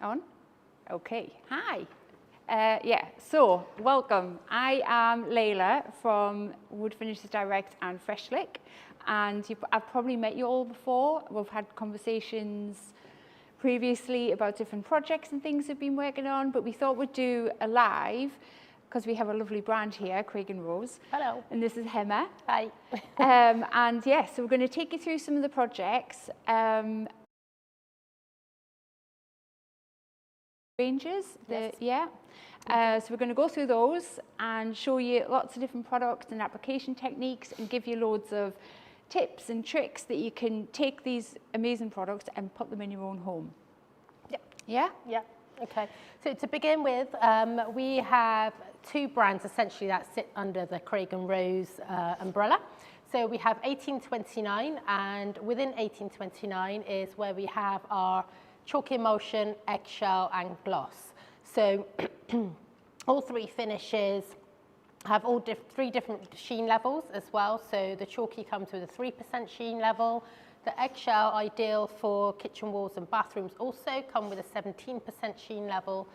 on? Okay, hi. So welcome. I am Layla from Wood Finishes Direct and Freshlick, and I've probably met you all before. We've had conversations previously about different projects and things we've been working on, but we thought we'd do a live because we have a lovely brand here, Craig Rose. Hello. And this is Hema. Hi. And yeah, so we're going to take you through some of the projects. Ranges, Yes. So we're going to go through those and show you lots of different products and application techniques and give you loads of tips and tricks that you can take these amazing products and put them in your own home. Yep. Yeah? Yeah. Okay. So to begin with, we have two brands essentially that sit under the Craig Rose umbrella. So we have 1829, and within 1829 is where we have our chalk emulsion, eggshell and gloss. So all three finishes have all three different sheen levels as well. So the chalky comes with a 3% sheen level. The eggshell, ideal for kitchen walls and bathrooms, also come with a 17% sheen level.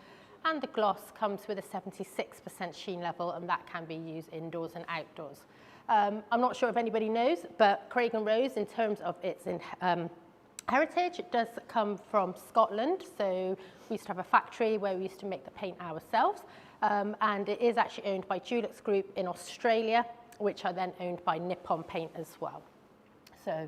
And the gloss comes with a 76% sheen level, and that can be used indoors and outdoors. I'm not sure if anybody knows, but Craig Rose, in terms of its heritage, it does come from Scotland. So we used to have a factory where we used to make the paint ourselves. And it is actually owned by Dulux Group in Australia, which are then owned by Nippon Paint as well. So,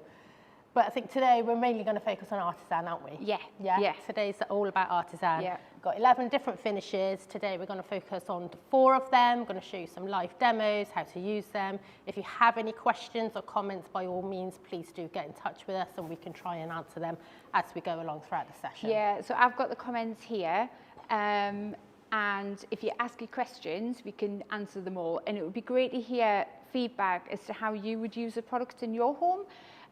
but I think today we're mainly going to focus on artisan, aren't we? Yeah. Yeah. Yeah. Today's all about artisan. Yeah. Got 11 different finishes. Today we're going to focus on 4 of them. I'm going to show you some live demos, how to use them. If you have any questions or comments, by all means, please do get in touch with us and we can try and answer them as we go along throughout the session. Yeah, so I've got the comments here. And if you ask your questions, we can answer them all. And it would be great to hear feedback as to how you would use the products in your home.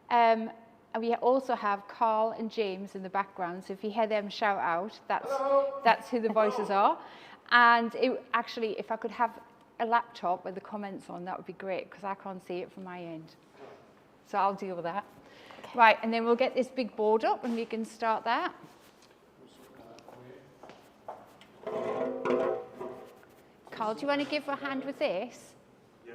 And we also have Carl and James in the background. So if you hear them shout out, that's who the voices are. And actually, if I could have a laptop with the comments on, that would be great, because I can't see it from my end. So I'll deal with that. Okay. Right, and then we'll get this big board up and we can start that. Carl, do you want to give a hand with this? Yeah.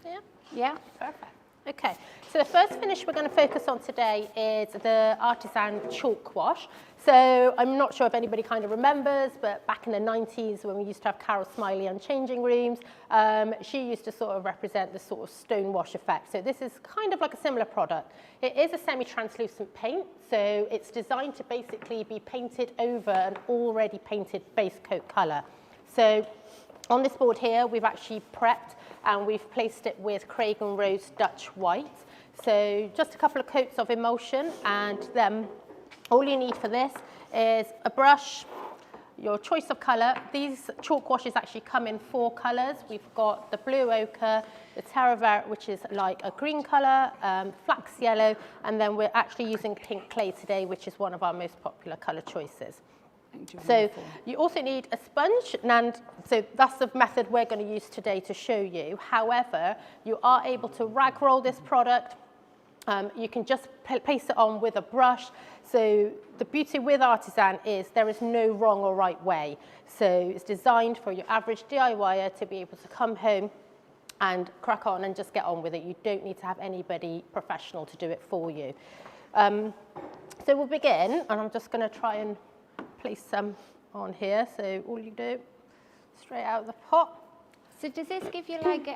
Yeah. Yeah. Perfect. Okay, so the first finish we're going to focus on today is the artisan chalk wash. So I'm not sure if anybody kind of remembers, but back in the 90s when we used to have Carol Smiley on changing rooms, she used to sort of represent the sort of stone wash effect. So this is kind of like a similar product. It is a semi-translucent paint, so it's designed to basically be painted over an already painted base coat colour. So on this board here, we've actually prepped and we've placed it with Craig Rose Dutch White. So just a couple of coats of emulsion, and then all you need for this is a brush, your choice of colour. These chalk washes actually come in 4 colours. We've got the blue ochre, the terra verte, which is like a green colour, flax yellow, and then we're actually using pink clay today, which is one of our most popular colour choices. So you also need a sponge, and so that's the method we're going to use today to show you. However, you are able to rag roll this product. You can just place it on with a brush. So the beauty with artisan is there is no wrong or right way. So it's designed for your average DIYer to be able to come home and crack on and just get on with it. You don't need to have anybody professional to do it for you. So we'll begin, and I'm just going to try and place some on here. So all you do, straight out of the pot. So does this give you like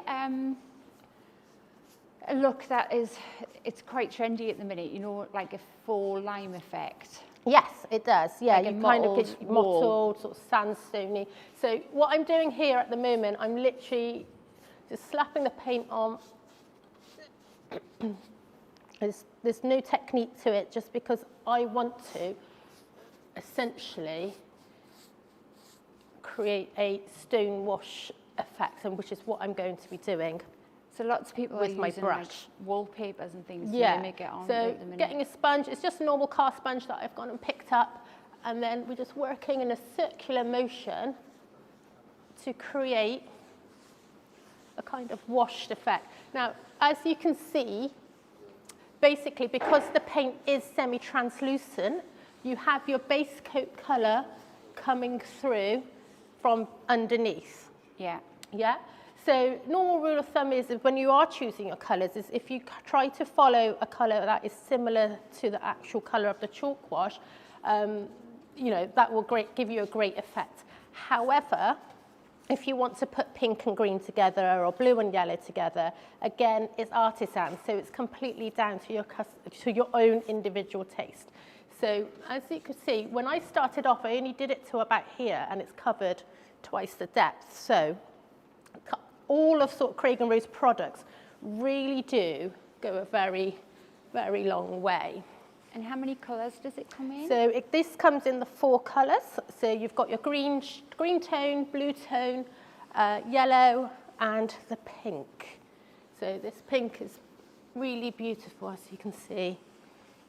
a look that it's quite trendy at the minute, you know, like a faux lime effect? Yes, it does. Yeah, like you kind of get mottled, sort of sandstony. So what I'm doing here at the moment, I'm literally just slapping the paint on. There's no technique to it, just because I want to essentially create a stone wash effect, and which is what I'm going to be doing. So lots of people with are my using brush. Like wallpapers and things Yeah. to make it on So at the minute. getting a sponge, it's just a normal car sponge that I've gone and picked up, and then we're just working in a circular motion to create a kind of washed effect. Now, as you can see, basically because the paint is semi-translucent, you have your base coat colour coming through from underneath. Yeah. Yeah. So normal rule of thumb is if when you are choosing your colours is if you try to follow a colour that is similar to the actual colour of the chalk wash, you know, that will give you a great effect. However, if you want to put pink and green together or blue and yellow together, again, it's artisan, so it's completely down to your own individual taste. So as you can see, when I started off, I only did it to about here, and it's covered twice the depth. So all of sort of Craig and Rose products really do go a very, very long way. And how many colours does it come in? So this comes in the 4 colours. So you've got your green tone, blue tone, yellow, and the pink. So this pink is really beautiful, as you can see.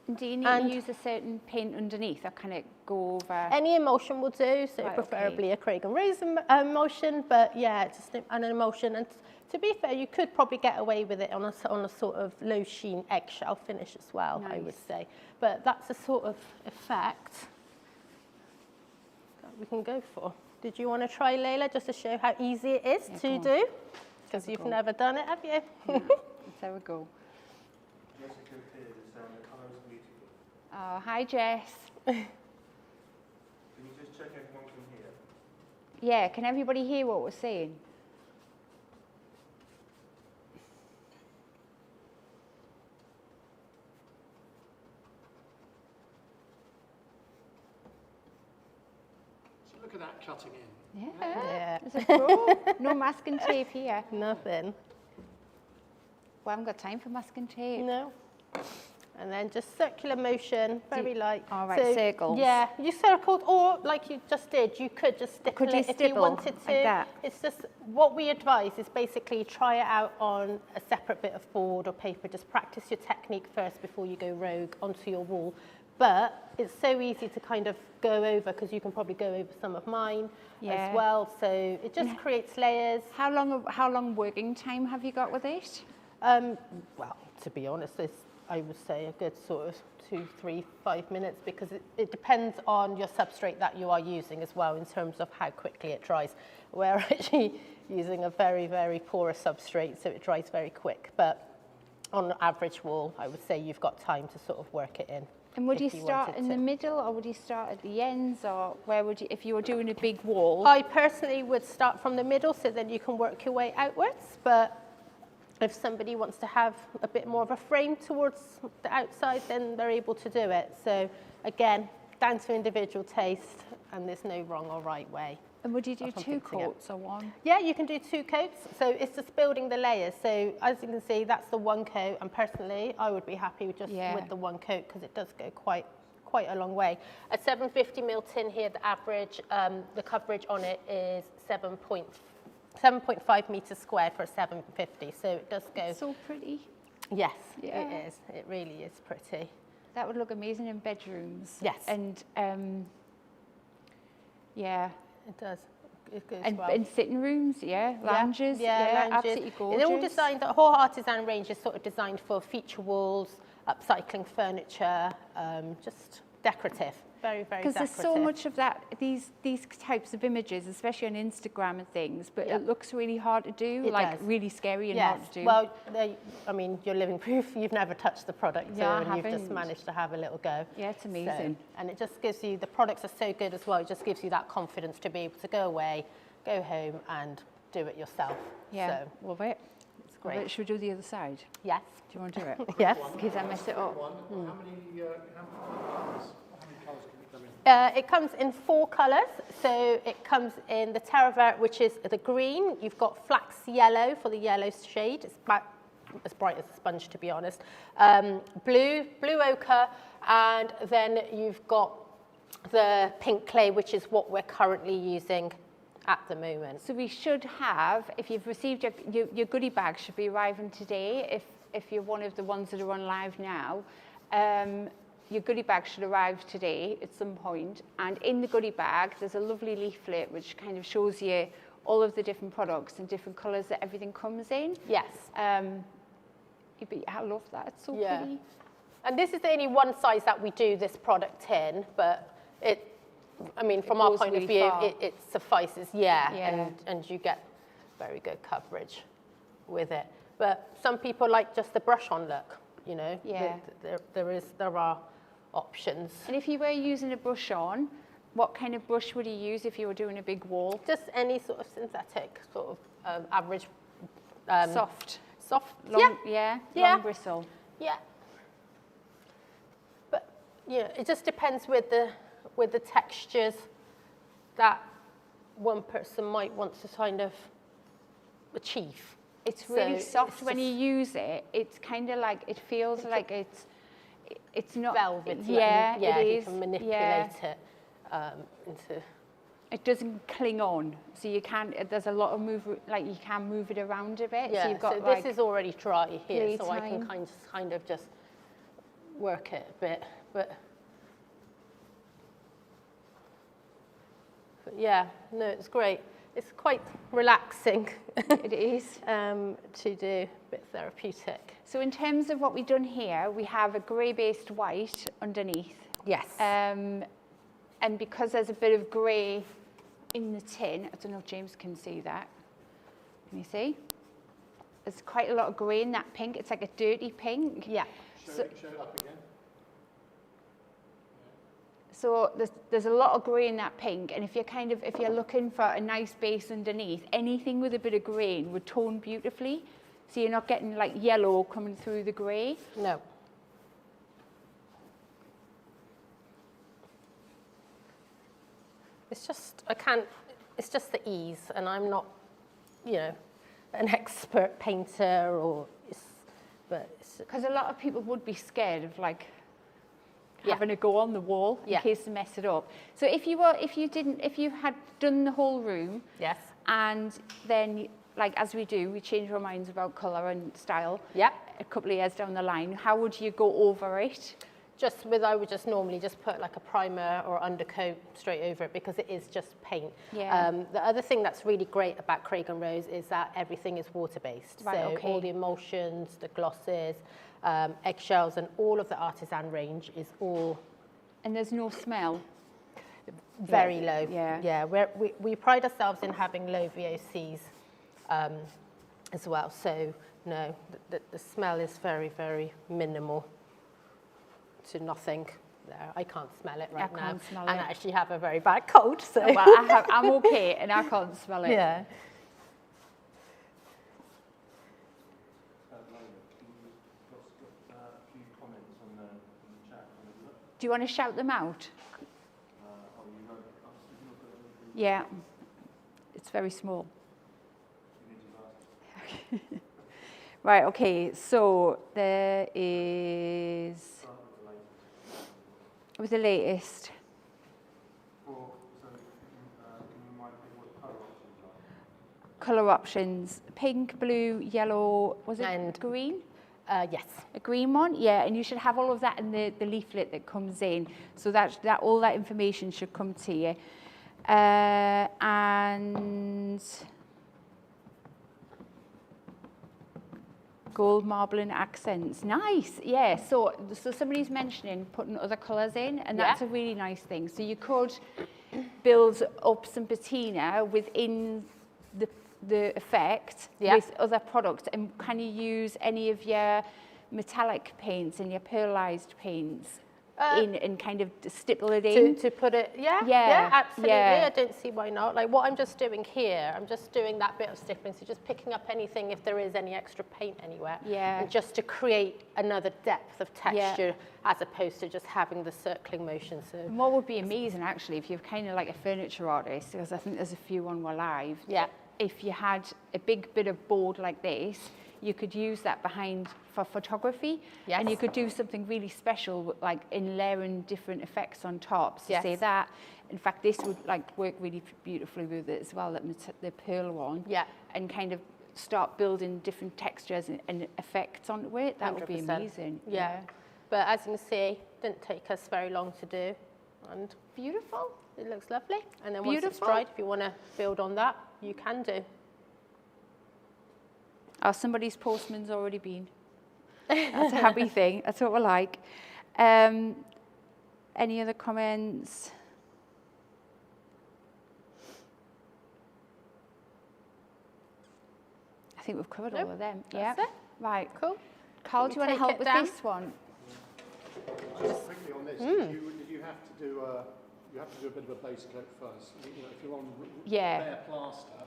And do you need to use a certain paint underneath, or can it go over? Any emulsion will do, so Right, preferably okay. a Craig and Rose emulsion, but yeah, just an emulsion. And to be fair, you could probably get away with it on a sort of low sheen eggshell finish as well, I would say. But that's a sort of effect that we can go for. Did you want to try, Layla, just to show how easy it is to do? Because you've never done it, have you? Yeah. There we go. Jessica appears, the colour is beautiful. Oh, hi, Jess. Can you just check everyone can hear? Yeah, can everybody hear what we're saying? So look at that cutting in. Yeah. Yeah. It's a pro. No masking tape here. Nothing. We haven't got time for masking tape. No. And then just circular motion, very light. All right, circles. Yeah, you circled, or like you just did, you could just stipple it if you stipple wanted to. like that? It's just, what we advise is basically try it out on a separate bit of board or paper. Just practice your technique first before you go rogue onto your wall. But it's so easy to kind of go over, because you can probably go over some of mine as well. So it just creates layers. How long working time have you got with it? Well, to be honest, I would say a good sort of 2, 3, 5 minutes, because it depends on your substrate that you are using as well in terms of how quickly it dries. We're actually using a very, very porous substrate, so it dries very quick. But on an average wall, I would say you've got time to sort of work it in. And would you start in the middle, or would you start at the ends, or where would you, if you were doing a big wall? I personally would start from the middle, so then you can work your way outwards. But if somebody wants to have a bit more of a frame towards the outside, then they're able to do it. So again, down to individual taste, and there's no wrong or right way. And would you do 2 coats or 1? Yeah, you can do 2 coats. So it's just building the layers. So as you can see, that's the 1 coat. And personally, I would be happy with just with the 1 coat, because it does go quite a long way. A 750ml tin here, the average, the coverage on it is 7.5 meters squared for a 750. So it does go. It's so pretty. Yes, Yeah. it is. It really is pretty. That would look amazing in bedrooms. Yes. And yeah. It does. It goes And well. in sitting rooms, lounges, lounges. absolutely gorgeous. They're all designed, the whole artisan range is sort of designed for feature walls, upcycling furniture, just decorative. Very, very decorative. Because there's so much of that, these types of images, especially on Instagram and things, but it looks really hard to do, really scary and hard to do. Well, I mean, you're living proof. You've never touched the product, Yeah, and I you've just haven't. managed to have a little go. Yeah, it's amazing. So, and it just gives you, the products are so good as well, it just gives you that confidence to be able to go away, go home and do it yourself. Yeah, So, love it. it's great. Love it. Should we do the other side? Yes. Do you want to do it? Yes. In case I mess it up. How many colours can it come in? It comes in 4 colours. So it comes in the terra verte, which is the green. You've got flax yellow for the yellow shade. It's about as bright as a sponge, to be honest. Blue ochre, and then you've got the pink clay, which is what we're currently using at the moment. So we should have, if you've received your goodie bag, should be arriving today. If you're one of the ones that are on live now, your goodie bag should arrive today at some point. And in the goodie bag, there's a lovely leaflet which kind of shows you all of the different products and different colours that everything comes in. Yes. But I love that, it's so Yeah. pretty. And this is the only one size that we do this product in, but I mean, from our goes point of really view, far. it suffices, yeah, Yeah. and you get very good coverage with it. But some people like just the brush-on look, you know. Yeah. There are options. And if you were using a brush on, what kind of brush would you use if you were doing a big wall? Just any sort of synthetic, sort of average. Soft, Long, yeah, Yeah. long bristle. Yeah. But yeah, it just depends with the textures that one person might want to kind of achieve. It's So really soft it's when you just use it. It's kind of like, it feels like it's not velvet. Yeah, yeah, it you is. can manipulate Yeah. it into. It doesn't cling on, so you can. There's a lot of like you can move it around a bit. Yeah, so you've got so like, this is already dry here, so I playtime. can kind of just work it a bit, but yeah, no, it's great. It's quite relaxing it is. to do, a bit therapeutic. So in terms of what we've done here, we have a grey-based white underneath. Yes. And because there's a bit of grey in the tin, I don't know if James can see that. Can you see? There's quite a lot of grey in that pink. It's like a dirty pink. Yeah. Show it up again. So there's a lot of grey in that pink, and if you're looking for a nice base underneath, anything with a bit of grey would tone beautifully. So you're not getting like yellow coming through the grey. No. It's just, it's just the ease, and I'm not, you know, an expert painter but it's, Because a lot of people would be scared of like Yeah. having to go on the wall in Yeah. case they mess it up. So if you had done the whole room, yes. and then like as we do, we change our minds about colour and style. Yeah. A couple of years down the line, how would you go over it? I would just normally just put like a primer or undercoat straight over it because it is just paint. Yeah. The other thing that's really great about Craig and Rose is that everything is water-based. Right, so okay. all the emulsions, the glosses, eggshells, and all of the Artisan range is all And there's no smell. very low. Yeah. Yeah. We pride ourselves in having low VOCs as well. So no, the smell is very, very minimal to nothing there. I can't smell it right now. can't smell and it. I actually have a very bad cold. So Well, I'm okay, and I can't smell it. yeah. Lola, can you got a few comments on the chat? Do you want to shout them out? Oh, you wrote, did you look at the Yeah. It's very small. you need to ask? Right, okay, so there is, Start with the latest. with the latest, So, can you remind me what colour options are? colour options, pink, blue, yellow, was it And- green? Yes. A green one, yeah, and you should have all of that in the leaflet that comes in, so that all that information should come to you. And gold marbling accents, nice, yeah. So somebody's mentioning putting other colours in, and that's Yeah. a really nice thing. So you could build up some patina within the effect Yeah. with other products. And can you use any of your metallic paints and your pearlized paints in and kind of stipple it in? To put it, yeah, Yeah, absolutely. yeah. I don't see why not. Like what I'm just doing here, I'm just doing that bit of stippling, so just picking up anything if there is any extra paint anywhere. Yeah. And just to create another depth of texture as opposed to just having the circling motion. So And what would be amazing actually if you're kind of like a furniture artist, because I think there's a few on We're Live. Yeah. If you had a big bit of board like this, you could use that behind for photography. Yes. And you could do something really special, like in layering different effects on top. So Yes. say that. In fact, this would like work really beautifully with it as well, the pearl one. Yeah. And kind of start building different textures and effects onto it. That would be 100%. amazing. Yeah. But as you can see, didn't take us very long to do. And Beautiful. it looks lovely. And then once it's Beautiful. dried, if you want to build on that, you can do. Oh, somebody's postman's already been. That's a happy thing. That's what we like. Any other comments? I think we've covered all of them. That's Yeah. it. Right. Cool. Carl, do you want to take help it with down? this one? Just quickly on this, did you have to do a bit of a base coat first? You know, if you're on Yeah. bare plaster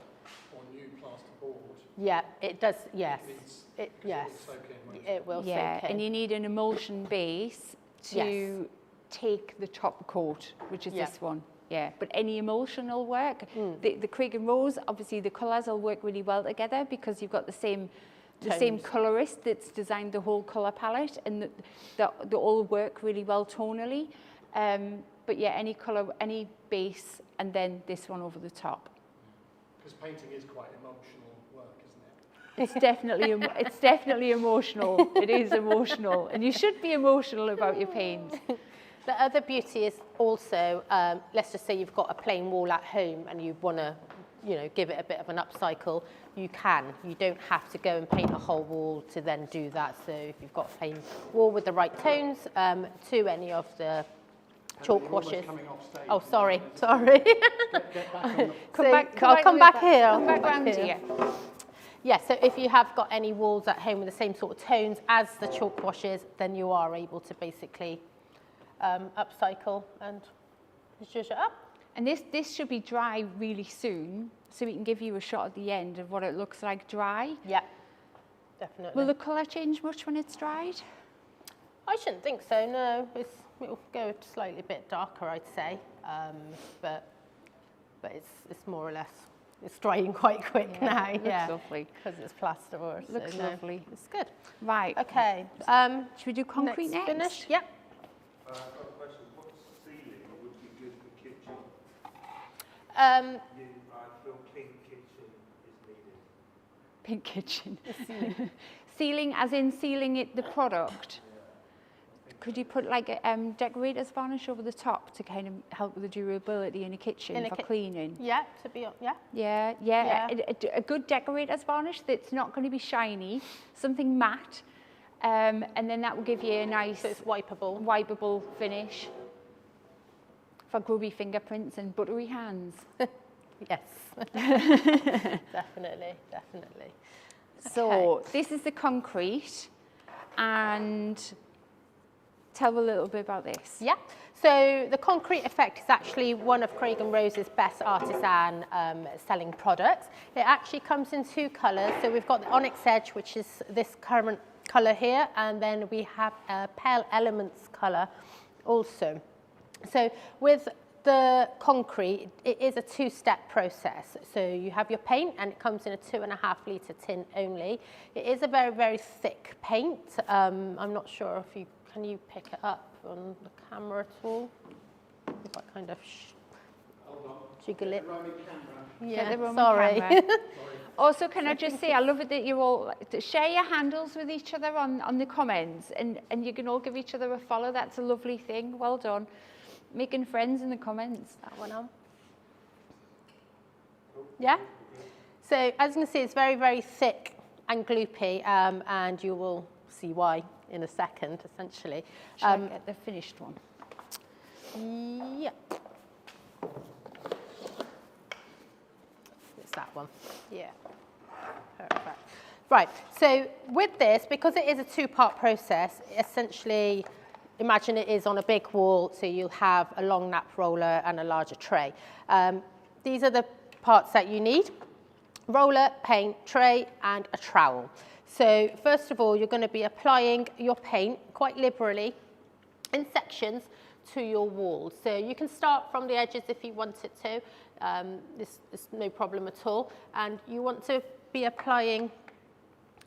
or new plaster board, Yeah, it does, yes. it Yes, will soak in. won't it will Yeah, soak in. and you need an emulsion base to Yes. take the top coat, which is Yeah. this one. Yeah, but any emulsion will work. The Craig and Rose, obviously the colours will work really well together because you've got the same Tones. colorist that's designed the whole colour palette, and they all work really well tonally. But yeah, any colour, any base, and then this one over the top. Because painting is quite emotional work, isn't it? It's definitely emotional. It is emotional, and you should be emotional about your paint. The other beauty is also, let's just say you've got a plain wall at home and you want to, you know, give it a bit of an upcycle. You can. You don't have to go and paint a whole wall to then do that. So if you've got a plain wall with the right tones to any of the chalk You're almost washes. coming off stage. Oh, sorry. Sorry. Get back on the I'll come back here. Come back round here. Yeah, so if you have got any walls at home with the same sort of tones as the chalk washes, then you are able to basically upcycle and zhuzh it up. And this should be dry really soon, so we can give you a shot at the end of what it looks like dry. Yeah, definitely. Will the colour change much when it's dried? I shouldn't think so, no. It'll go slightly bit darker, I'd say, but it's more or less, it's drying quite quick now, It looks yeah, lovely. because it's plasterboard. So Looks no, lovely. It's good. Right. Okay. Should we do concrete next? Finish. Yep. I've got a question. What ceiling would be good for kitchen? I feel pink kitchen is needed. Pink kitchen. Sealing, as in sealing it, the product. Could you put like a decorator's varnish over the top to kind of help with the durability in a kitchen for cleaning? Yeah, to be, yeah. Yeah. Yeah. A good decorator's varnish that's not going to be shiny, something matte, and then that will give you a nice So it's wipeable. wipeable finish for grubby fingerprints and buttery hands. Yes. Definitely, definitely. So this is the concrete, and tell a little bit about this. Yeah, so the concrete effect is actually one of Craig and Rose's best artisan selling products. It actually comes in two colours. So we've got the Onyx Edge, which is this current colour here, and then we have a Pale Elements colour also. So with the concrete, it is a two-step process. So you have your paint, and it comes in a 2.5 litre tin only. It is a very, very thick paint. I'm not sure if can you pick it up on the camera at all? If I kind of jiggle it. Yeah, the Roman sorry. camera. Also, can I just say, I love it that you all share your handles with each other on the comments, and you can all give each other a follow. That's a lovely thing. Well done. Making friends in the comments. That one on. Yeah? So as you can see, it's very, very thick and gloopy, and you will see why in a second, essentially. Shall I get the finished one? Yeah. It's that one. Yeah. Perfect. Right, so with this, because it is a two-part process, essentially, imagine it is on a big wall, so you'll have a long nap roller and a larger tray. These are the parts that you need: roller, paint, tray, and a trowel. So first of all, you're going to be applying your paint quite liberally in sections to your walls. So you can start from the edges if you wanted to. This is no problem at all. And you want to be applying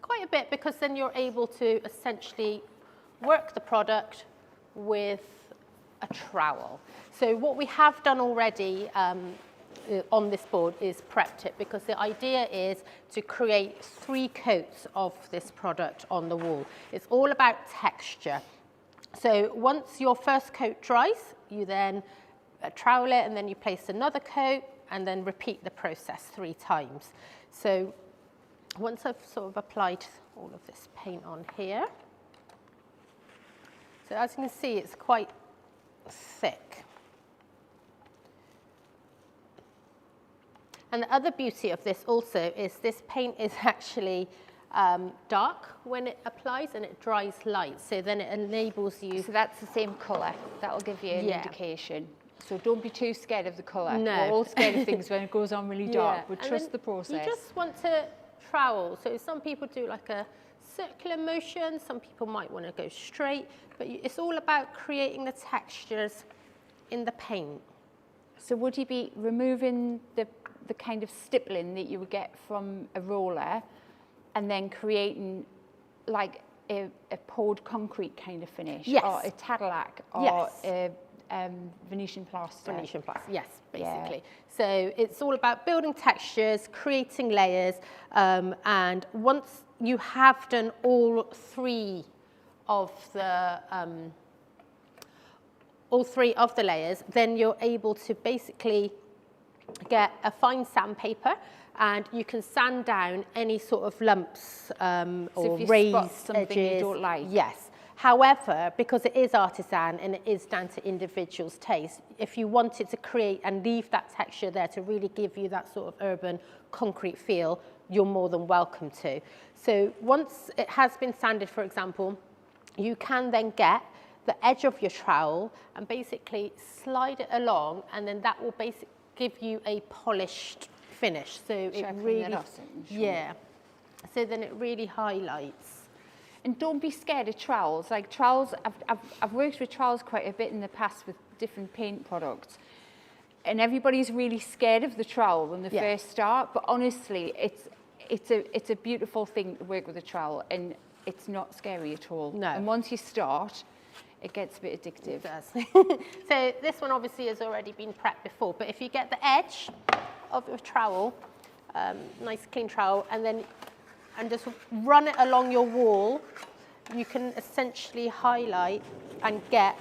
quite a bit, because then you're able to essentially work the product with a trowel. So what we have done already on this board is prepped it, because the idea is to create 3 coats of this product on the wall. It's all about texture. So once your first coat dries, you then trowel it and then you place another coat and then repeat the process 3 times. So once I've sort of applied all of this paint on here, so as you can see, it's quite thick. And the other beauty of this also is this paint is actually dark when it applies and it dries light. So then it enables you. So that's the same colour. That'll give you an indication. So don't be too scared of the colour. No. We're all scared of things when it goes on really dark, Yeah. but And trust then the process. You just want to trowel. So some people do like a circular motion, some people might want to go straight, but it's all about creating the textures in the paint. So would you be removing the kind of stippling that you would get from a roller and then creating like a poured concrete kind of finish? Yes. Or a Cadillac or Yes. a Venetian plaster? Venetian plaster, yes, basically. So it's all about building textures, creating layers, and once you have done all three of the layers, then you're able to basically get a fine sandpaper and you can sand down any sort of lumps or if you raised spot something you edges. don't like. Yes. However, because it is artisan and it is down to individual's taste, if you wanted to create and leave that texture there to really give you that sort of urban concrete feel, you're more than welcome to. So once it has been sanded, for example, you can then get the edge of your trowel and basically slide it along, and then that will basically give you a polished finish. So it really, yeah. So then it really highlights. And don't be scared of trowels. Like trowels, I've worked with trowels quite a bit in the past with different paint products. And everybody's really scared of the trowel when they first start. But honestly, it's a beautiful thing to work with a trowel, and it's not scary at all. No. And once you start, it gets a bit addictive. It does. So this one obviously has already been prepped before, but if you get the edge of your trowel, nice clean trowel, and just run it along your wall, you can essentially highlight and get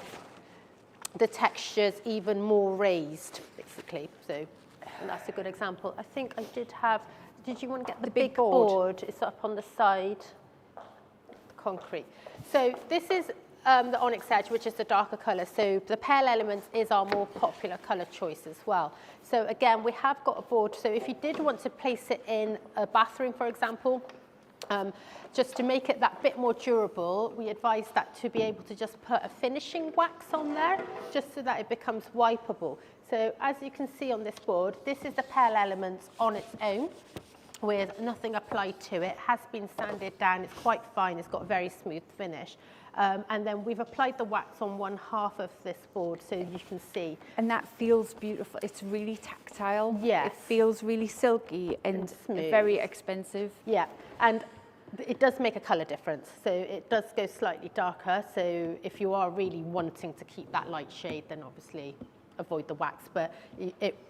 the textures even more raised, basically. So and that's a good example. I think I did you want to get the big board? It's up on the side, concrete. So this is the onyx edge, which is the darker colour. So the pale elements is our more popular colour choice as well. So again, we have got a board. So if you did want to place it in a bathroom, for example, just to make it that bit more durable, we advise that to be able to just put a finishing wax on there, just so that it becomes wipeable. So as you can see on this board, this is the pale elements on its own, with nothing applied to it. Has been sanded down, it's quite fine, it's got a very smooth finish. And then we've applied the wax on one half of this board, so you can see. And that feels beautiful. It's really tactile. Yes. It feels really silky and smooth. very expensive. Yeah, and it does make a colour difference. So it does go slightly darker. So if you are really wanting to keep that light shade, then obviously avoid the wax. But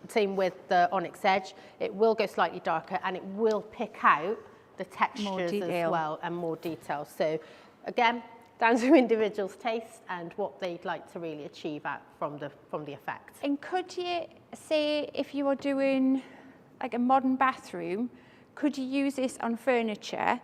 same with the onyx edge, it will go slightly darker and it will pick out the textures as well and more detail. So again, down to individuals' taste and what they'd like to really achieve out from the effect. And could you say, if you were doing like a modern bathroom, could you use this on furniture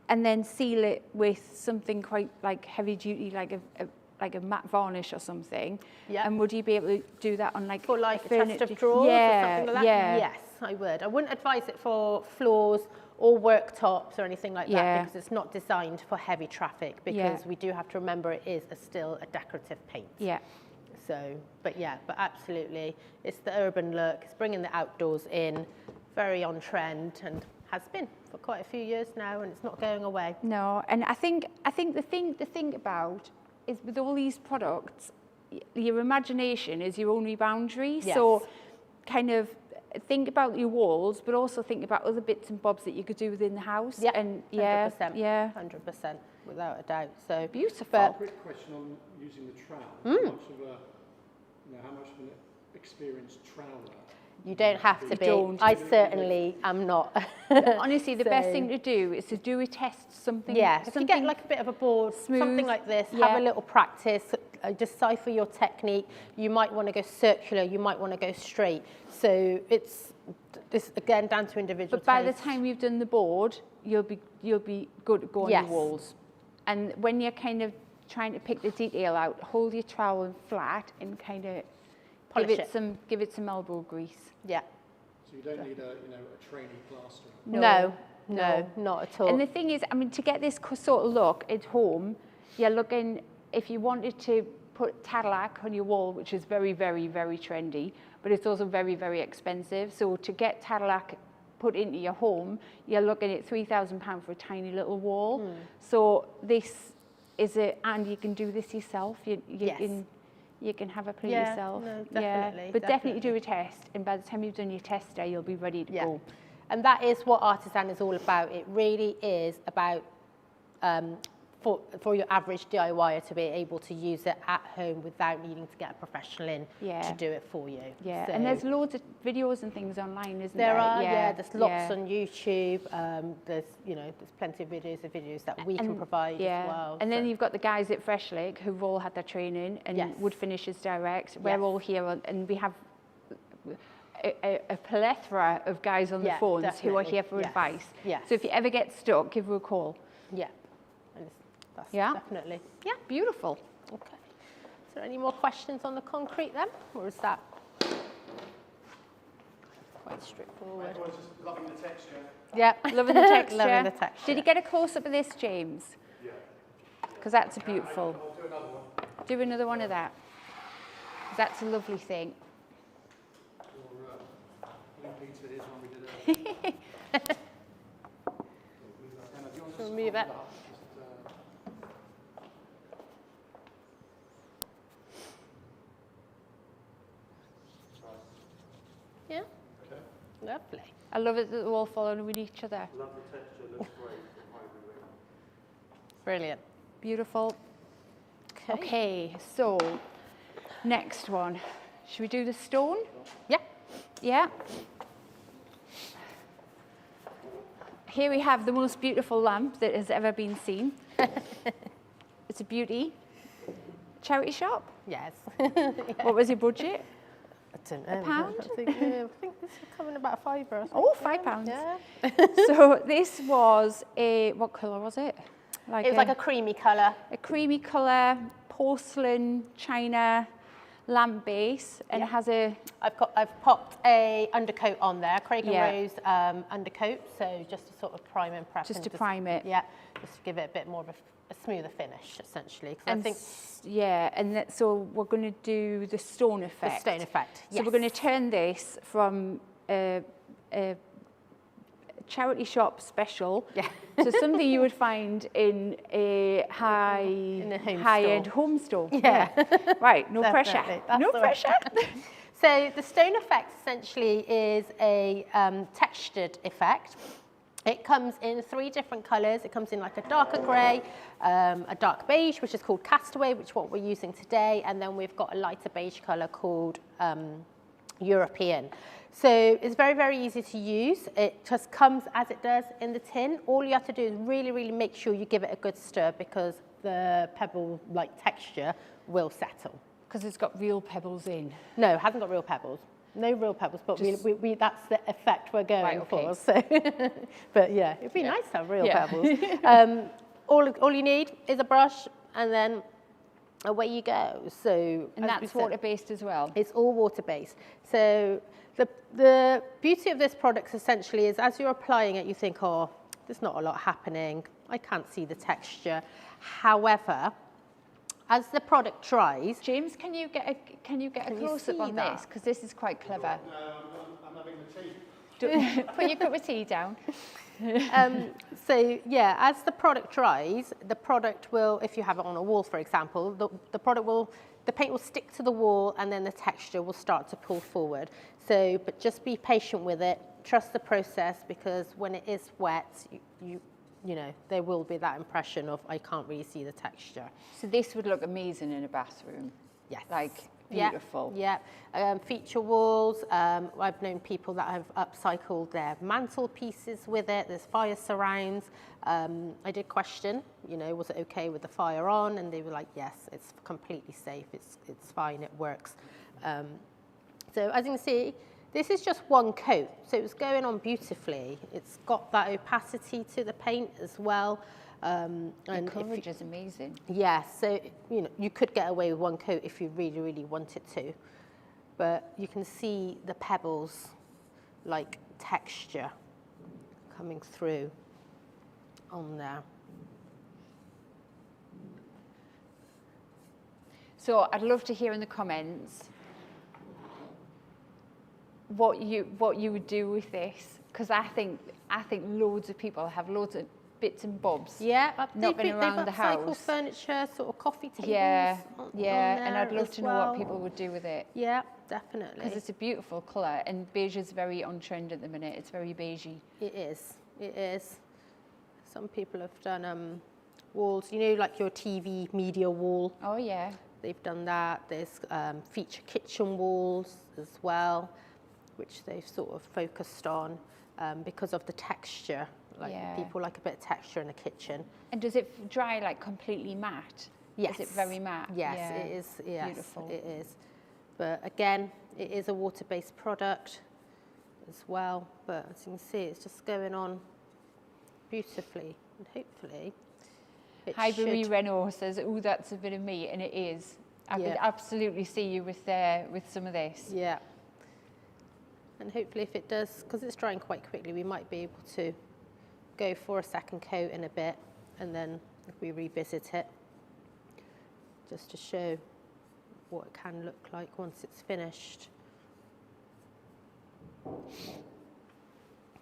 and then seal it with something quite like heavy duty, like a matte varnish or something? Yeah. And would you be able to do that on like For like a furniture? chest of drawers or something like that? Yeah. Yes, I would. I wouldn't advise it for floors or worktops or anything like that, because it's not designed for heavy traffic, because we do have to remember it is still a decorative paint. Yeah. So, but absolutely. It's the urban look, it's bringing the outdoors in, very on trend, and has been for quite a few years now, and it's not going away. No, and I think the thing about is with all these products, your imagination is your only boundary. Yes. So kind of think about your walls, but also think about other bits and bobs that you could do within the house. Yeah, and 100%. yeah, 100%, without a doubt. So beautiful. But Quick question on using the trowel. How much of an experienced troweler You don't have to You be. don't. I certainly am not. Honestly, the best So- thing to do is to do a test, something. Yeah, if you something get like a bit of a board, smooth, something like this, yeah. have a little practice, decipher your technique. You might want to go circular, you might want to go straight. So it's this again down to individual But by the taste. time you've done the board, you'll be good to go on Yes. your walls. And when you're kind of trying to pick the detail out, hold your trowel flat and kind of Polish give it some elbow grease. Yeah. So you don't need a, you know, a trainee plaster. No, no. not at all. And the thing is, I mean, to get this sort of look at home, you're looking, if you wanted to put Cadillac on your wall, which is very, very, very trendy, but it's also very, very expensive. So to get Cadillac put into your home, you're looking at £3,000 for a tiny little wall. So this is and you can do this yourself. You can have a play Yeah, yourself. no, definitely, But definitely do definitely. a test, and by the time you've done your test day, you'll be ready to go. And that is what Artisan is all about. It really is about for your average DIYer to be able to use it at home without needing to get a professional in to do it for you. Yeah, So and there's loads of videos and things online, isn't there there? are, there's lots yeah. on YouTube. There's plenty of videos that we can provide as well. And then so- you've got the guys at Fresh Lake who've all had their training and Yes. Wood Finishes Direct. Yes. We're all here and we have a plethora of guys on the Yeah, phones who are definitely. here for Yes. advice. Yes. So if you ever get stuck, give her a call. Yeah, and that's Yeah. definitely. Yeah, beautiful. Okay. Is there any more questions on the concrete then, or is that quite straightforward? I was just loving the texture. Yeah, Loving the texture. Loving the texture. Did you get a close-up of this, James? Yeah. Because that's a beautiful. I'll do another one. Do another one of that. 'Cause that's a lovely thing. Blue Peter is one we did earlier. Anna, do you want to just Remove hold it. up? Yeah, Okay. lovely. I love it that they're all following with each other. Love the texture, looks great from Ivory Ring. Brilliant. Beautiful. Okay, so next one. Should we do the stone? Yeah. Yeah. Here we have the most beautiful lamp that has ever been seen. It's a beauty. Charity shop? Yes. What was your budget? I don't know. pound? I think this is coming about £5 or something. Oh, £5. Yeah. So this was what colour was it? It was like a creamy colour. a creamy colour, porcelain, china, lamp base, and it has a, I've popped a undercoat on there, Craig Yeah. Rose undercoat, so just to sort of prime and prep. Just and to prime it. Yeah, just to give it a bit more of a smoother finish, essentially. 'Cause I and think so we're going to do the stone the effect. stone effect. So we're going to turn this from a charity shop special to something you would find in a high-end home store. Yeah. Right, no pressure. Definitely. That's No the way. pressure. So the stone effect essentially is a textured effect. It comes in 3 different colours. It comes in like a darker grey, a dark beige, which is called Castaway, which is what we're using today, and then we've got a lighter beige colour called European. So it's very, very easy to use. It just comes as it does in the tin. All you have to do is really, really make sure you give it a good stir because the pebble-like texture will settle. Because it's got real pebbles in. No, it hasn't got real pebbles. No real pebbles, but Just- we that's the effect we're going Right, okay. for. So, but yeah, it'd be nice to have real Yeah. pebbles. All you need is a brush, and then away you go. So, And as we that's said, water-based as well. it's all water-based. So the beauty of this product essentially is as you're applying it, you think, oh, there's not a lot happening. I can't see the texture. However, as the product dries, James, can you get a Can you close-up see on that? this? Because this is quite clever. I'm having the tea. Put your cup of tea down. so yeah, as the product dries, the product will, if you have it on a wall, for example, the paint will stick to the wall and then the texture will start to pull forward. So, but just be patient with it, trust the process, because when it is wet, you know, there will be that impression of, I can't really see the texture. So this would look amazing in a bathroom. Yes. Like beautiful. Yeah. Feature walls. I've known people that have upcycled their mantelpieces with it. There's fire surrounds. I did question, you know, was it okay with the fire on? And they were like, yes, it's completely safe. It's fine. It works. So as you can see, this is just one coat, so it's going on beautifully. It's got that opacity to the paint as well. And coverage is amazing. Yeah, so you know, you could get away with one coat if you really, really wanted to. But you can see the pebbles, like texture, coming through on there. So I'd love to hear in the comments what you would do with this, because I think loads of people have loads of bits and bobs. Yeah, knocking around the house. They've upcycled furniture, sort of coffee tables. Yeah, on and I'd there love as to know well. what people would do with it. Yeah, definitely. Because it's a beautiful colour, and beige is very on trend at the minute. It's very beigey. It is. It is. Some people have done walls, you know, like your TV media wall. Oh yeah. They've done that. There's feature kitchen walls as well, which they've sort of focused on because of the texture. Like people like a bit of texture in the kitchen. And does it dry like completely matte? Yes. Is it very matte? Yes, yeah. it is. Yes, beautiful. it is. But again, it is a water-based product as well. But as you can see, it's just going on beautifully, and hopefully it Highbury should. Renault says, "Oh, that's a bit of me," and it is. I could absolutely see you with some of this. Yeah. And hopefully, if it does, because it's drying quite quickly, we might be able to go for a second coat in a bit, and then if we revisit it, just to show what it can look like once it's finished.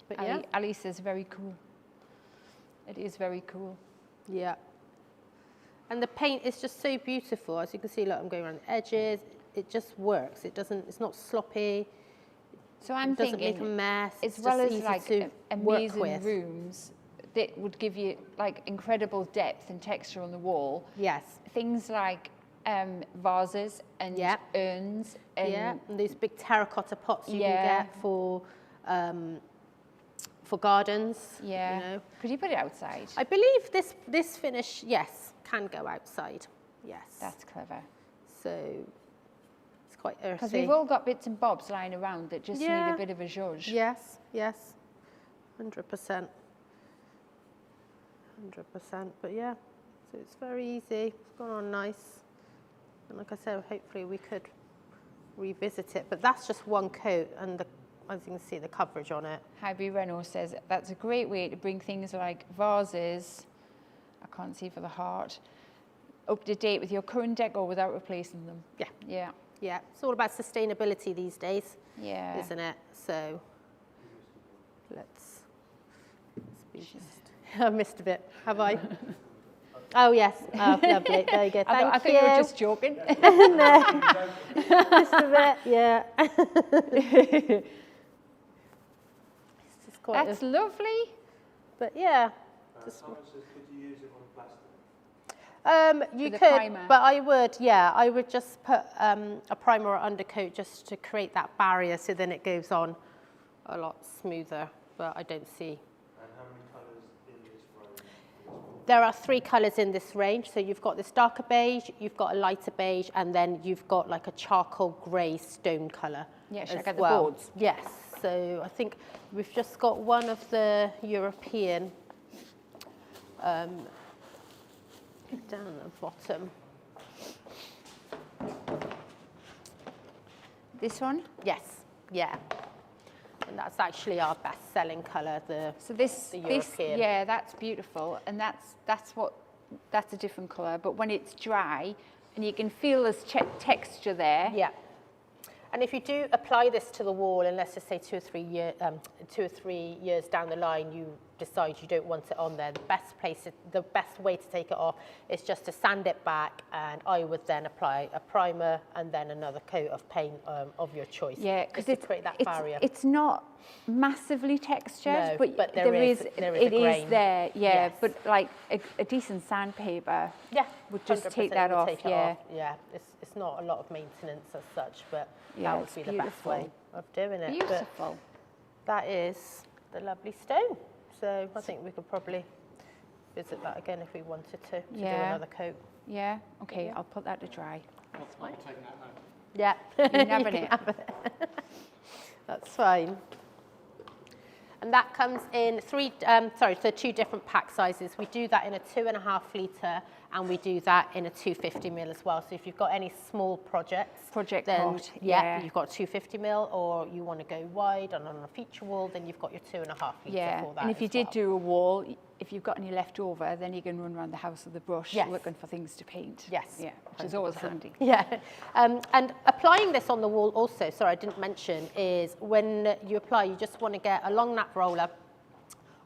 But yeah, Ali says, very cool. It is very cool. yeah. And the paint is just so beautiful. As you can see, look, I'm going around the edges. It just works. It doesn't. It's not sloppy. So I'm It doesn't thinking, make a mess. as It's well just as easy like to amazing work with. rooms that would give you like incredible depth and texture on the wall. Yes. Things like vases and urns. And and those big terracotta pots you Yeah. can get for gardens. Yeah. You know. Could you put it outside? I believe this finish, yes, can go outside. Yes. That's clever. So it's quite earthy. Because we've all got bits and bobs lying around that just need Yeah. a bit of a zhuzh. Yes, yes, 100%. 100%, but yeah, so it's very easy. It's gone on nice. And like I said, hopefully we could revisit it. But that's just one coat, and as you can see, the coverage on it. Highbury Renault says that's a great way to bring things like vases, I can't see for the heart, up to date with your current decor without replacing them. Yeah. Yeah. Yeah, it's all about sustainability these days, Yeah. isn't it? So let's be just. I missed a bit. Have I? Oh yes. Oh, lovely. There you go. Thank you. I think you were just joking. No. Just a bit. Yeah. It's just quite. That's lovely. But yeah. Just, Someone says, could you use it on plastic? you With a could, primer. but I would just put a primer or undercoat just to create that barrier, so then it goes on a lot smoother. But I don't see. And how many colours in this range? There are 3 colours in this range. So you've got this darker beige, you've got a lighter beige, and then you've got like a charcoal grey stone colour. Yeah, should I as get the well. boards? Yes. So I think we've just got one of the European down at the bottom. This one? Yes. Yeah. And that's actually our best-selling colour. So this, European. yeah, that's beautiful, and that's a different colour. But when it's dry, and you can feel there's texture there. Yeah. And if you do apply this to the wall, and let's just say 2 or 3 years down the line, you decide you don't want it on there, the best way to take it off is just to sand it back, and I would then apply a primer and then another coat of paint of your choice. Yeah, because to create that barrier. It's not massively textured, No, but there is it a is grain. there. Yeah, Yes. but like a decent sandpaper Yeah, would just take 100% that would off. take it Yeah. off. Yeah, it's it's not a lot of maintenance as such, but Yeah, that it's would be the best way of doing it. But Beautiful. that is the lovely stone. So I think we could probably visit that again if we wanted to do another coat. Yeah, okay, I'll put that to dry. I'll take that now. Yeah. You're nabbing You can it. have it. That's fine. And that comes in so 2 different pack sizes. We do that in a 2.5 litre, and we do that in a 250 ml as well. So if you've got any small projects, then pot, you've got 250 ml, or you want to go wide and on a feature wall, then you've got your 2.5 litre for that. And if you as did well. do a wall, if you've got any left over, then you can run around the house with a brush Yes. looking for things to paint. Yes. Yeah, which is always handy. Yeah, and applying this on the wall also, sorry I didn't mention, is when you apply, you just want to get a long nap roller,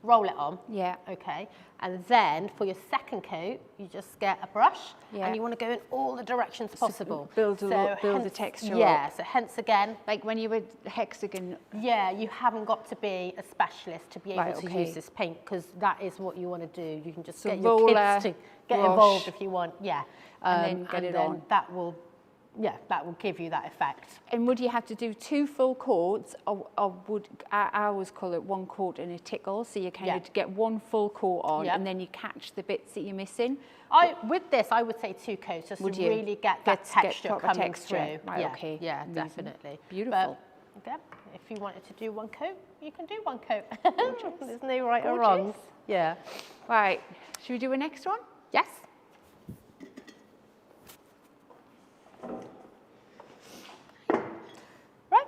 roll it on. Yeah. Okay, and then for your second coat, you just get a brush, Yeah. and you want to go in all the directions possible. build the hence- texture Yeah, up. so hence again, Like when you were hexagon, yeah, you haven't got to be a specialist to be able Right, to okay. use this paint, because that is what you want to do. You can just So get your roller, kids to get brush, involved if you want, yeah. and then get it on. That will give you that effect. and would you have to do 2 full coats, or would, I always call it 1 coat and a tickle, so you kind Yeah. of get 1 full coat on, Yeah. and then you catch the bits that you're missing. With this, I would say 2 coats, just Would to you? really get that texture proper coming texture. through. Right, yeah, okay. yeah, Amazing. definitely. Beautiful. But again, if you wanted to do 1 coat, you can do 1 coat. There's no right or wrongs. Yeah. Right, should we do a next one? Yes. Right.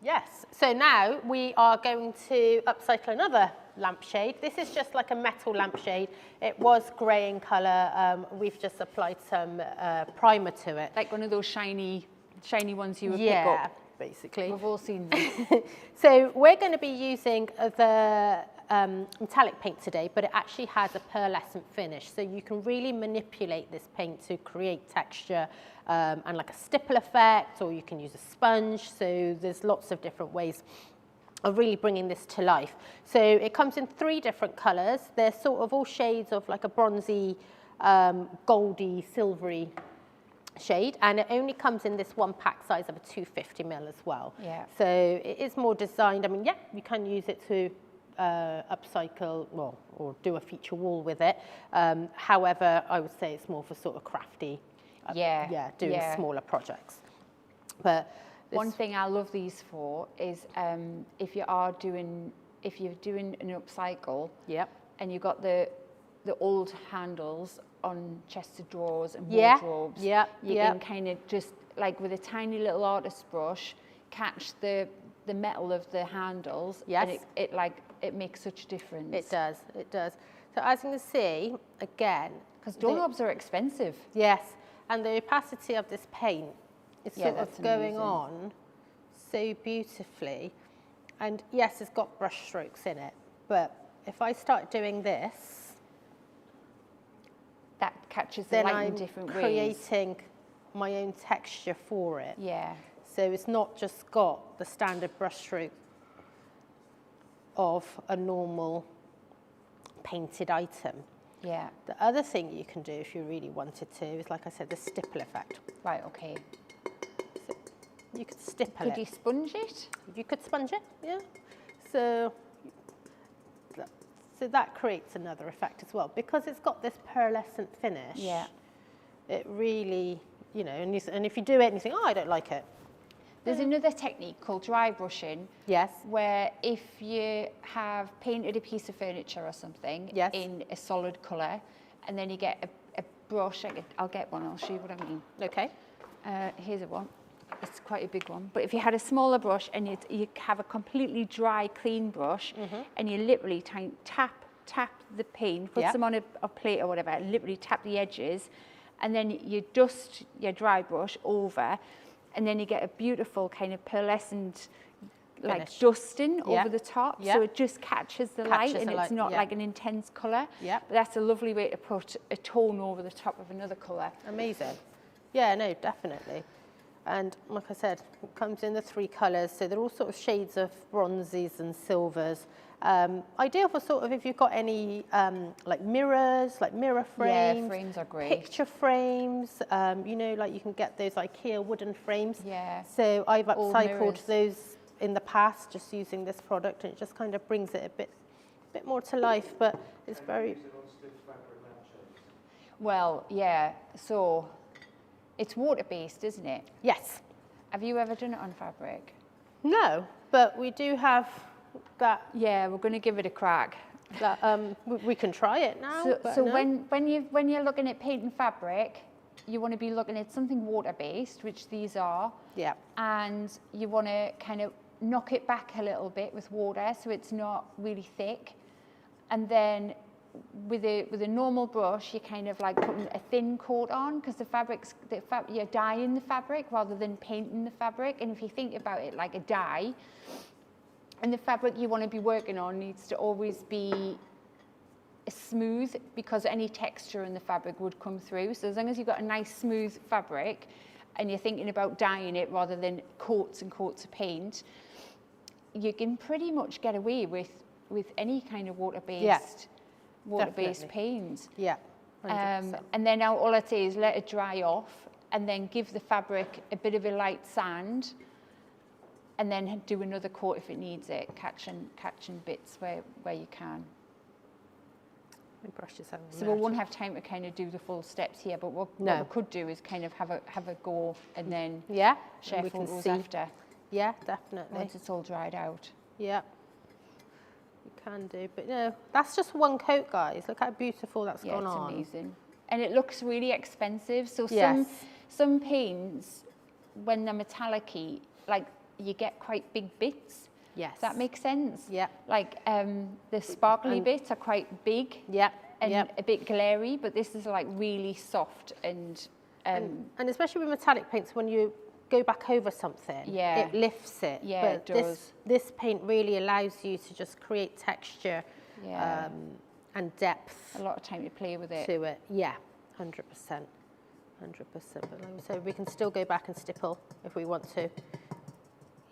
Yes. So now we are going to upcycle another lampshade. This is just like a metal lampshade. It was grey in colour. We've just applied some primer to it. Like one of those shiny ones you would pick Yeah, up. basically. We've all seen them. So we're going to be using the metallic paint today, but it actually has a pearlescent finish. So you can really manipulate this paint to create texture and like a stipple effect, or you can use a sponge. So there's lots of different ways of really bringing this to life. So it comes in 3 different colours. They're sort of all shades of like a bronzy, goldy, silvery shade, and it only comes in this 1 pack size of a 250 ml as well. Yeah. So it is more designed, I mean, yeah, you can use it to upcycle, well, or do a feature wall with it. However, I would say it's more for sort of crafty, doing smaller projects. But One thing I love these for is if you're doing an upcycle, Yep. and you've got the old handles on chests of drawers and Yeah, wardrobes, yeah, you yeah. can kind of just like with a tiny little artist brush catch the metal of the handles. Yes. And it makes such a difference. It does, it does. So as you can see, again, Because doorknobs are expensive. yes, and the opacity of this paint is Yeah, sort that's of going amazing. on so beautifully. And yes, it's got brush strokes in it, but if I start doing this, That catches the then light I'm in different ways. creating my own texture for it. Yeah. So it's not just got the standard brush stroke of a normal painted item. Yeah. The other thing you can do if you really wanted to is, like I said, the stipple effect. Right. Okay. So you could stipple Could it. you sponge it? You could sponge it, yeah. So that creates another effect as well. Because it's got this pearlescent finish, Yeah. it really, you know, and if you do it and you think, oh, I don't like it. There's another technique called dry brushing, Yes. where if you have painted a piece of furniture or something Yes. in a solid colour, and then you get a brush, I'll get one, I'll show you what I mean. Okay. Here's a one. It's quite a big one. But if you had a smaller brush and you have a completely dry, clean brush, and you literally tap the paint, put Yeah. some on a plate or whatever, and literally tap the edges, and then you dust your dry brush over, and then you get a beautiful kind of pearlescent like Finish. dusting Yeah. over the top, Yeah. so it just catches the light, Catches and the it's light, not yeah. like an intense colour. Yeah. But that's a lovely way to put a tone over the top of another colour. Amazing. Yeah, no, definitely. And like I said, it comes in the 3 colours, so they're all sort of shades of bronzes and silvers. Ideal for sort of if you've got any like mirrors, like mirror frames. Yeah, frames are great. Picture frames, you know, like you can get those IKEA wooden frames. Yeah. So I've All upcycled mirrors. those in the past just using this product, and it just kind of brings it a bit more to life, but it's very... Use it on stiff fabric lampshades. Well, yeah, so it's water-based, isn't it? Yes. Have you ever done it on fabric? No, but we do have that, Yeah, we're going to give it a crack. we can try it now. So, but so no. when you're looking at painting fabric, you want to be looking at something water-based, which these are, Yeah, and you want to kind of knock it back a little bit with water so it's not really thick. And then with a normal brush, you're kind of like putting a thin coat on, because you're dyeing the fabric rather than painting the fabric. And if you think about it like a dye, and the fabric you want to be working on needs to always be smooth, because any texture in the fabric would come through. So as long as you've got a nice smooth fabric and you're thinking about dyeing it rather than coats and coats of paint, you can pretty much get away with any kind of water-based definitely. paint. yeah. 100%. And then now all I'd say is let it dry off, and then give the fabric a bit of a light sand, and then do another coat if it needs it, catching bits where you can. My brush is having So we won't have time to kind of do the full steps here, but what No. we could do is kind of have a go and then Yeah, share we can photos see. after, Yeah, definitely. once it's all dried out. Yeah, you can do. But no, that's just one coat, guys. Look how beautiful that's Yeah, gone it's on. amazing. And it looks really expensive. So Yes. some paints, when they're metallic-y, like you get quite big bits. Yes. Does that make sense? Yeah. Like the sparkly bits are quite big Yeah. and yeah. a bit glary, but this is like really soft and And especially with metallic paints, when you go back over something, Yeah. it lifts it. Yeah, but it does. This paint really allows you to just create texture Yeah. and depth a lot of time to play with it. to it. Yeah, 100%. 100%. But like I said, we can still go back and stipple if we want to.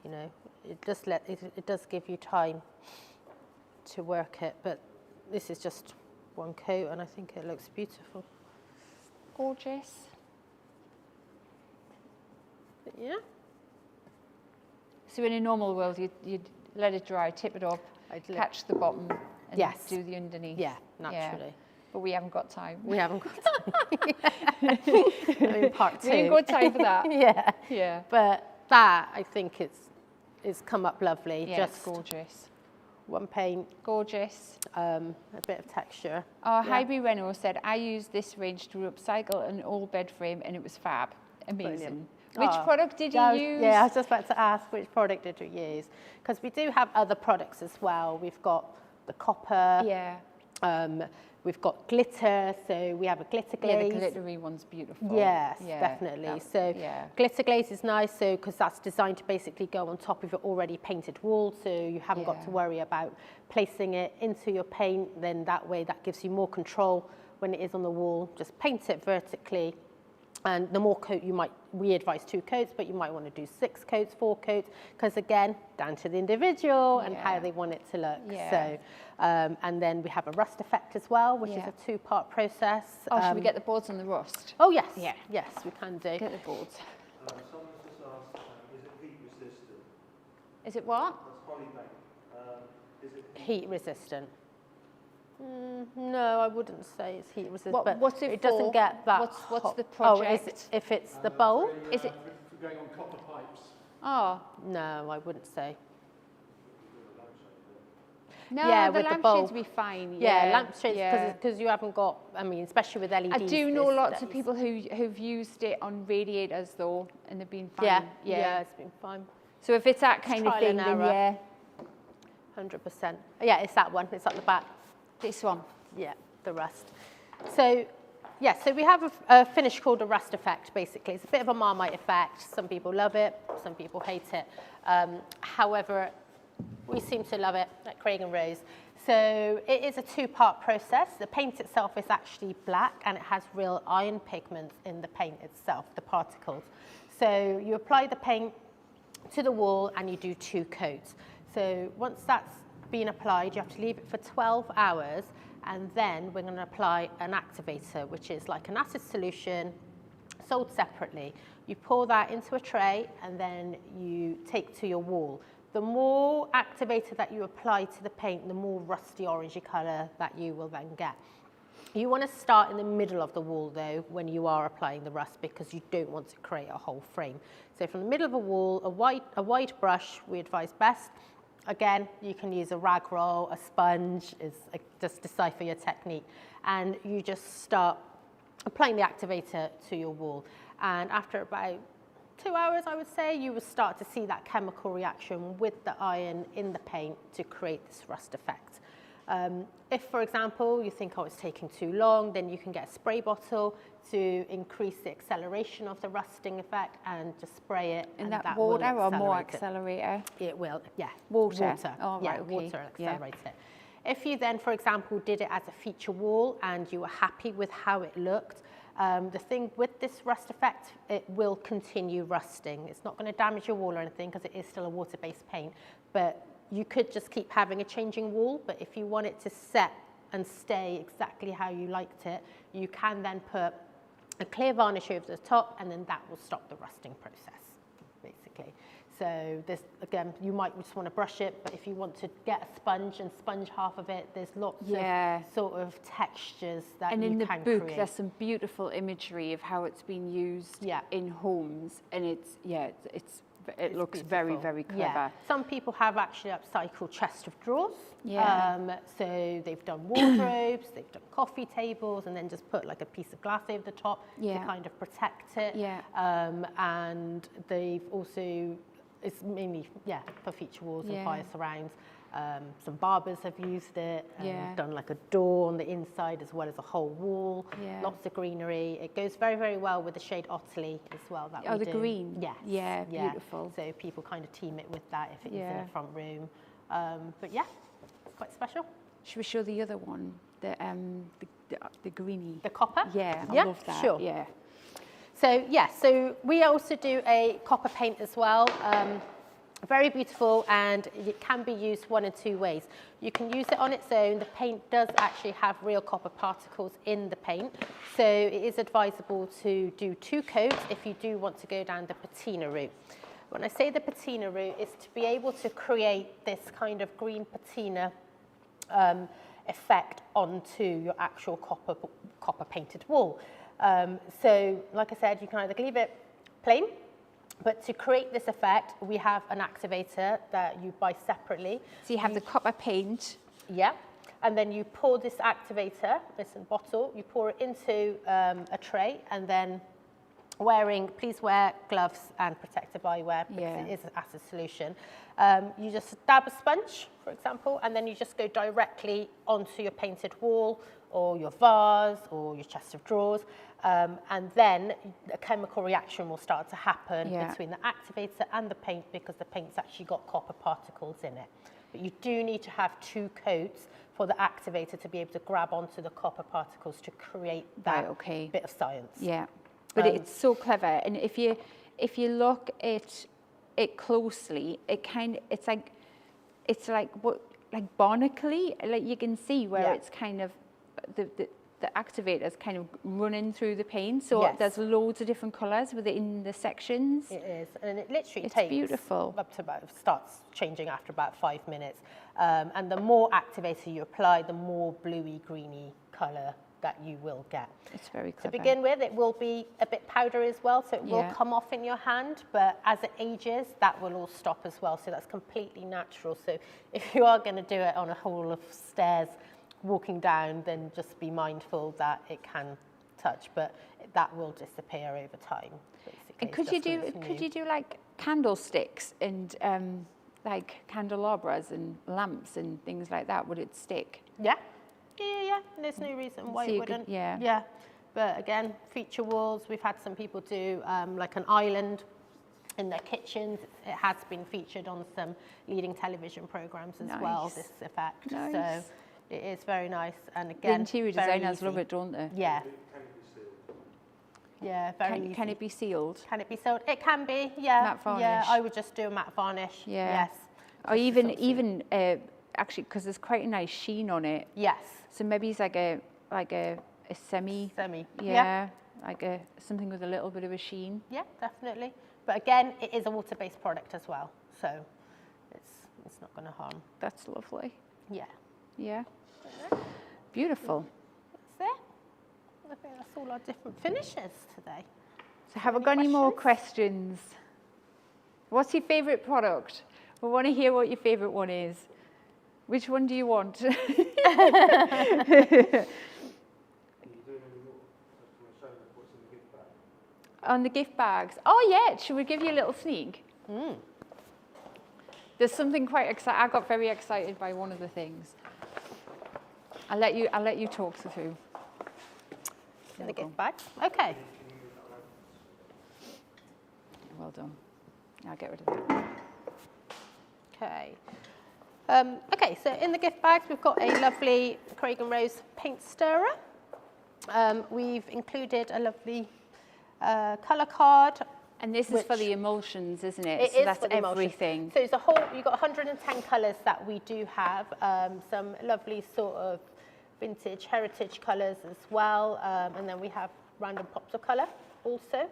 You know, it does give you time to work it, but this is just one coat, and I think it looks beautiful. Gorgeous. But yeah, So in a normal world, you'd let it dry, tip it up, I'd let- catch the bottom, and Yes. do the underneath. yeah, naturally. But we haven't got time. We haven't got time. I mean, part 2. We ain't got time for that. Yeah, Yeah. but that I think it's come up lovely. Yeah, Just it's gorgeous. one paint, Gorgeous. a bit of texture. Oh, Yeah. Hybe Renault said, I used this range to upcycle an old bed frame and it was fab. Amazing. Brilliant. Which Oh, product did you use? Yeah, I was just about to ask which product did you use, because we do have other products as well. We've got the copper. Yeah. We've got glitter, so we have a glitter glaze. Yeah, the glittery one's beautiful. Yes, Yeah, definitely. that- So yeah. glitter glaze is nice, so because that's designed to basically go on top of your already painted wall, so you haven't got to Yeah. worry about placing it into your paint. Then that way, that gives you more control when it is on the wall. Just paint it vertically, and the more coat you might, we advise 2 coats, but you might want to do 6 coats, 4 coats, because again, down to the individual and how Yeah. they want it to look. Yeah. So, and then we have a rust effect as well, which is Yeah. a 2-part process. Oh, should we get the boards on the rust? Oh yes, Yeah. yes, we can do. Get the boards. Someone's just asked, is it heat resistant? Is it what? That's polybank. Is it Heat resistant. No, I wouldn't say it's heat resistant, but what's it doesn't for? get that What's hot. the Oh, is project? it, if it's the bowl? Is it? For going on copper pipes. Oh, No, I wouldn't say. no, Yeah, the with the lampshades bowl. be fine. Yeah, lampshades, yeah. because you haven't got, I mean, especially with LEDs. I do know these lots of days. people who've used it on radiators though, and they've been fine. Yeah, yeah, it's been fine. So if it's that kind of trial thing, and then error. yeah, 100%. Yeah, it's that one. It's at the back. this one. Yeah, the rust. So, yeah, so we have a finish called a rust effect, basically. It's a bit of a Marmite effect. Some people love it, some people hate it. However, we seem to love it at Craig and Rose. So it is a 2-part process. The paint itself is actually black, and it has real iron pigments in the paint itself, the particles. So you apply the paint to the wall and you do 2 coats. So once that's been applied, you have to leave it for 12 hours, and then we're going to apply an activator, which is like an acid solution sold separately. You pour that into a tray and then you take to your wall. The more activator that you apply to the paint, the more rusty orangey colour that you will then get. You want to start in the middle of the wall though when you are applying the rust, because you don't want to create a whole frame. So from the middle of a wall, a wide brush we advise best. Again, you can use a rag roll, a sponge, just decipher your technique. And you just start applying the activator to your wall. And after about 2 hours, I would say, you will start to see that chemical reaction with the iron in the paint to create this rust effect. If, for example, you think, oh, it's taking too long, then you can get a spray bottle to increase the acceleration of the rusting effect and just spray it. In and that that water will or more accelerate accelerator? It will, yeah. Water? Water. Oh, yeah, right, okay. water accelerates it. If you then, for example, did it as a feature wall and you were happy with how it looked, the thing with this rust effect, it will continue rusting. It's not going to damage your wall or anything because it is still a water-based paint, but you could just keep having a changing wall. But if you want it to set and stay exactly how you liked it, you can then put a clear varnish over the top, and then that will stop the rusting process, basically. So this, again, you might just want to brush it, but if you want to get a sponge and sponge half of it, there's lots of sort of textures that you can create. And in the book, there's some beautiful imagery of how it's been used in homes, and it looks beautiful. very, very clever. Yeah. Some people have actually upcycled chest of drawers. So they've done wardrobes, they've done coffee tables, and then just put like a piece of glass over the top to kind of protect it. And they've also, it's mainly, for feature walls and fire surrounds. Some barbers have used it and done like a door on the inside as well as a whole wall. Lots of greenery. It goes very, very well with the shade Ottilie as well. That we the do. green? Yes. Yeah, beautiful. So people kind of team it with that if it is in a front room. But yeah, it's quite special. Should we show the other one, the greenie? The copper? Yeah, I love that. Sure. Yeah. So so we also do a copper paint as well. Very beautiful, and it can be used one of 2 ways. You can use it on its own. The paint does actually have real copper particles in the paint, so it is advisable to do 2 coats if you do want to go down the patina route. When I say the patina route, it's to be able to create this kind of green patina effect onto your actual copper painted wall. So like I said, you can either leave it plain, but to create this effect, we have an activator that you buy separately. So you have the copper paint. Yeah, and then you pour this activator, this bottle, you pour it into a tray, and then please wear gloves and protective eyewear because it is an acid solution. You just dab a sponge, for example, and then you just go directly onto your painted wall or your vase or your chest of drawers. And then a chemical reaction will start to happen between the activator and the paint because the paint's actually got copper particles in it. But you do need to have 2 coats for the activator to be able to grab onto the copper particles to create that bit of science. Yeah, but it's so clever. And if you look at it closely, it's like barnacly. Like you can see where it's kind of the activator's kind of running through the paint, so there's loads of different colours within the sections. It is, and it literally takes beautiful. Up to starts changing after about 5 minutes. And the more activator you apply, the more bluey, greeny colour that you will get. It's very clever. To begin with, it will be a bit powdery as well, so it will come off in your hand, but as it ages, that will all stop as well, so that's completely natural. So if you are going to do it on a whole of stairs, walking down, then just be mindful that it can touch, but that will disappear over time. Basically. And could you do like candlesticks and like candelabras and lamps and things like that? Would it stick? Yeah. There's no reason why it wouldn't. Yeah. But again, feature walls. We've had some people do like an island in their kitchens. It has been featured on some leading television programs as well. This effect. Nice. So it is very nice, and The again, interior designers love it, don't they? Yeah. Yeah, very easy. Can it be sealed? Can it be sealed? It can be, yeah. Matte varnish. Yeah, I would just do a matte varnish. Yeah. Yes. Or Just to sort of even actually, because there's quite a nice sheen on it. Yes. So maybe it's like a semi. Yeah. Like something with a little bit of a sheen. Yeah, definitely. But again, it is a water-based product as well, so it's not going to harm. That's lovely. Yeah. Yeah. Beautiful. That's it. I think that's all our different finishes today. So have I got any more questions? What's your favourite product? We want to hear what your favourite one is. Which one do you want? On the gift bags. Oh yeah, should we give you a little sneak? There's something quite exciting. I got very excited by one of the things. I'll let you talk through. In the gift bag. Okay. Well done. I'll get rid of that. Okay. Okay, so in the gift bags we've got a lovely Craig and Rose paint stirrer. We've included a lovely colour card. And this is for the emulsions, isn't it? It so is that's for the emulsions. everything. So it's you've got 110 colours that we do have. Some lovely sort of vintage heritage colours as well. And then we have random pops of colour also.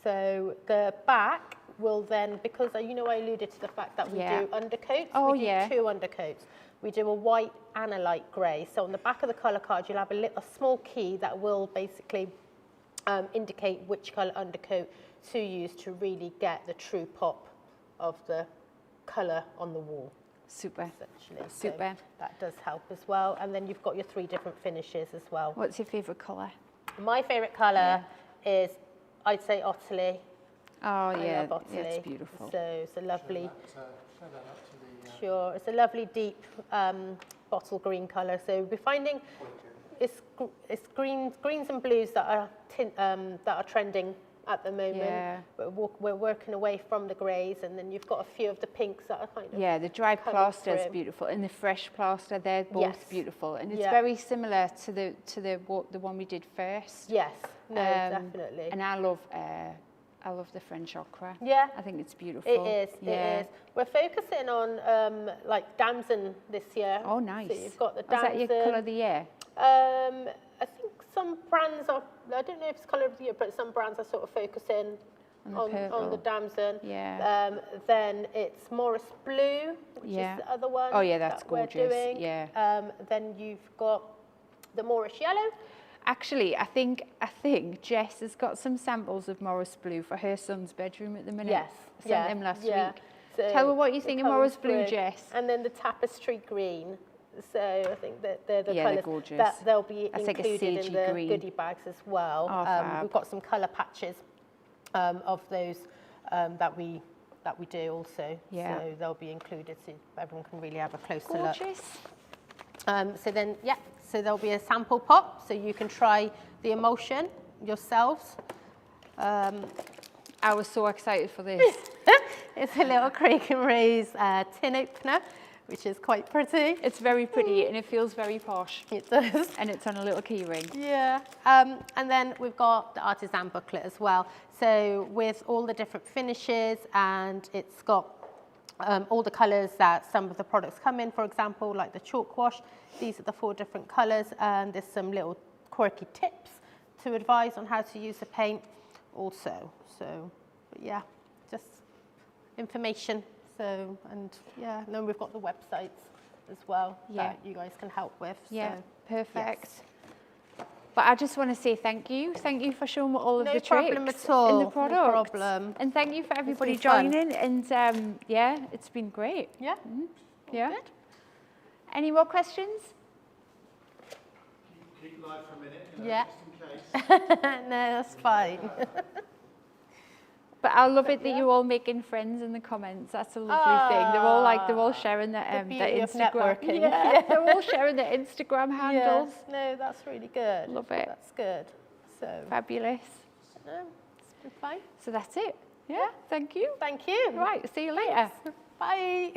So the back will then, because I alluded to the fact that we do undercoats. We do 2 undercoats. We do a white and a light grey. So on the back of the colour card, you'll have a small key that will basically indicate which colour undercoat to use to really get the true pop of the colour on the wall. Super. Essentially. Super. So that does help as well. And then you've got your 3 different finishes as well. What's your favourite colour? My favourite colour is, I'd say, Ottilie. Oh yeah, I love Ottilie. it's beautiful. So it's a lovely. Show that up to the... Sure, it's a lovely deep bottle green colour. So we're finding it's greens and blues that are trending at the moment. Yeah. We're working away from the greys, and then you've got a few of the pinks that are kind of the dry plaster is through. beautiful, and the fresh plaster, they're both beautiful, and it's very similar to the one we did first. Yes, no, definitely. And I love the French ochre. Yeah, I think it's beautiful. It is. It is. We're focusing on like damson this year. Oh, nice. So you've got the Is damson. that your colour of the year? I think some brands are. I don't know if it's colour of the year, but some brands are sort of focusing on the damson. Yeah. Then it's Morris Blue, which is the other one. Oh yeah, that's that gorgeous. We're doing. Yeah. Then you've got the Morris Yellow. Actually, I think Jess has got some samples of Morris Blue for her son's bedroom at the minute. Yes. I sent them last week. So tell her what you think of Morris Blue, Jess. And then the Tapestry Green. So I think that they're the colours gorgeous. that they'll be That's like a included in the green. goodie bags as well. Oh, fab. We've got some colour patches of those that we do also. Yeah. So they'll be included so everyone can really have a closer look. Gorgeous. So then, so there'll be a sample pop so you can try the emulsion yourselves. I was so excited for this. It's a little Craig and Rose tin opener, which is quite pretty. It's very pretty and it feels very posh. It does. And it's on a little key ring. Yeah. And then we've got the artisan booklet as well. So with all the different finishes, and it's got all the colours that some of the products come in, for example, like the chalk wash. These are the 4 different colours, and there's some little quirky tips to advise on how to use the paint also. So, but yeah, just information. So, and then we've got the websites as well that you guys can help with. Yeah, so, perfect. Yes. But I just want to say thank you. Thank you for showing me all of the tricks problem at all. in the product. No problem. And thank you for everybody been fun. joining. And yeah, it's been great. Yeah. Yeah. Good. Any more questions? Keep live for a minute, Yeah. just in case. No, that's fine. But I love it that you're all making friends in the comments. That's a lovely thing. They're all sharing their beauty of Instagram. networking. Yeah, they're all sharing their Instagram handles. Yes. No, that's really good. Love it. That's good. So, Fabulous. no, it's been fine. So that's it. Yeah, thank you. Thank you. Right, see you later. Bye.